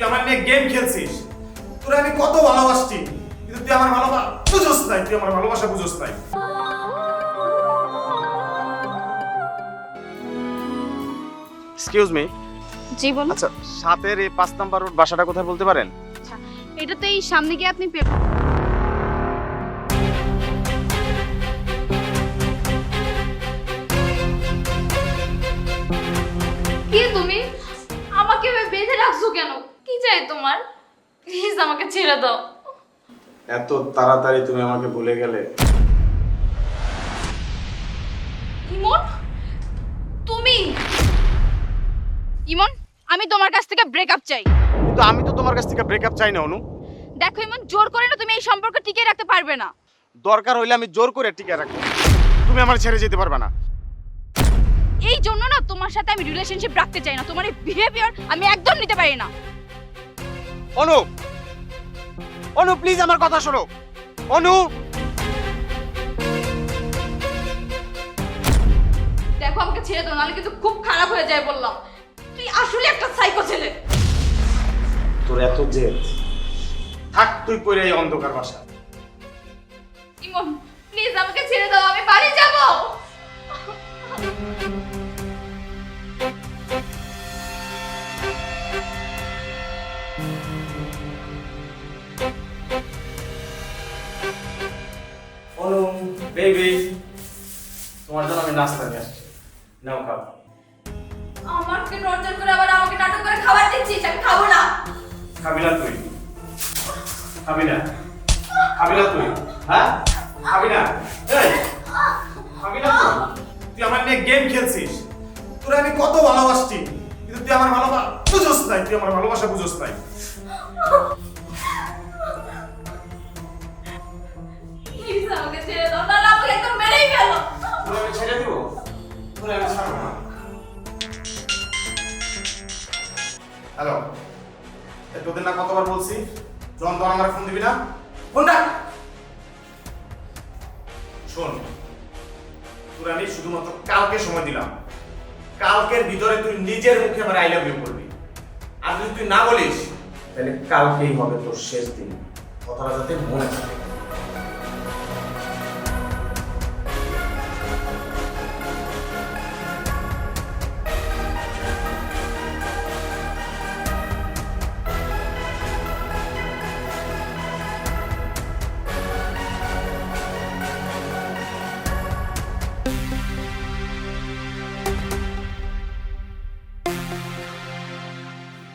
তুই আমার নিয়ে গেম খেলছিস। তোরে আমি কত ভালোবাসছি, কিন্তু তুই আমার ভালোবাসা বুঝোস নাই, তুই আমার ভালোবাসা বুঝোস নাই। Excuse me. জি বলুন। আচ্ছা, 7-এর এই 5 নাম্বার রোড বাসাটা কোথায় বলতে পারেন? আচ্ছা, এটা তো এই সামনে গিয়ে আপনি কি তুমি আমাকে বেঁধে রাখছো কেন? কি চাই তোমার? প্লিজ আমাকে ছেড়ে দাও। এত তাড়াতাড়ি তুমি আমাকে ভুলে গেলে? ইমন, তুমি? ইমন, আমি তোমার কাছ থেকে ব্রেকআপ চাই। কিন্তু আমি তো তোমার কাছ থেকে ব্রেকআপ চাই না অনু। দেখো ইমন, জোর করে না তুমি এই সম্পর্ক টিকিয়ে রাখতে পারবে না। দরকার হইলে আমি জোর করে টিকে রাখবো, তুমি আমার ছেড়ে যেতে পারবে না। এই জন্য না তোমার সাথে আমি রিলেশনশিপ রাখতে চাই না। তোমার এই বিহেভিয়ার আমি একদম নিতে পারি না। অনু, অনু প্লিজ আমার কথা শোনো। অনু, দেখো আমাকে ছেড়ে দাও, নাহলে কিন্তু খুব খারাপ হয়ে যায় বললাম। তুই আসলে একটা সাইকো ছেলে। তোর এত জেদ, থাক তুই পড়ে এই অন্ধকার বাসা। ইমন প্লিজ আমাকে ছেড়ে দাও, আমি বাড়ি যাব। অনু বেবি, তোমার জন্য আমি নাস্তা নিয়ে আসছি, নাও খাও। আমাকে টর্চার করে আবার আমাকে নাটক করে খাবার দিচ্ছিস, আমি খাবো না। খাবি না তুই? খাবি না? খাবি না তুই? হ্যাঁ খাবি না? এই খাবি না তুই? তুই আমার নিয়ে গেম খেলছিস। তোরে আমি কত ভালোবাসছি, কিন্তু তুই আমার ভালোবাসা বুঝোস নাই, তুই আমার ভালোবাসা বুঝোস নাই। প্লিজ আমাকে ছেড়ে দাও, নাহলে আমাকে একদম মেরেই ফেলো। তোরে আমি ছেড়ে দিব? তোরে আমি ছাড়বো না। হ্যালো, তোদের না কতবার বলছি জন তো আমার ফোন দিবি না? ফোনটা শোন, তোর আমি শুধুমাত্র কালকে সময় দিলাম। কালকের ভিতরে তুই নিজের মুখে আমার আই লাভ ইউ করবি। আর যদি তুই না বলিস তাহলে কালকেই হবে তোর শেষ দিন। কথাটা যাতে মনে থাকে।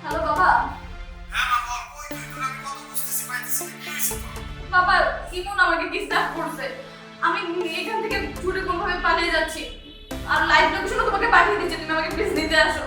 হ্যালো বাবা। হ্যাঁ মা বল, কই তুই? তোর আমি কত বুঝতেছি পাইতেছি না, কি হইছে তোর? বাবা ইমন আমাকে ডিস্টার্ব করছে। আমি এখান থেকে ছুটে কোনোভাবে পালিয়ে যাচ্ছি। আর লাইভ লোকেশনও তোমাকে পাঠিয়ে দিচ্ছি, তুমি আমাকে প্লিজ নিতে আসো।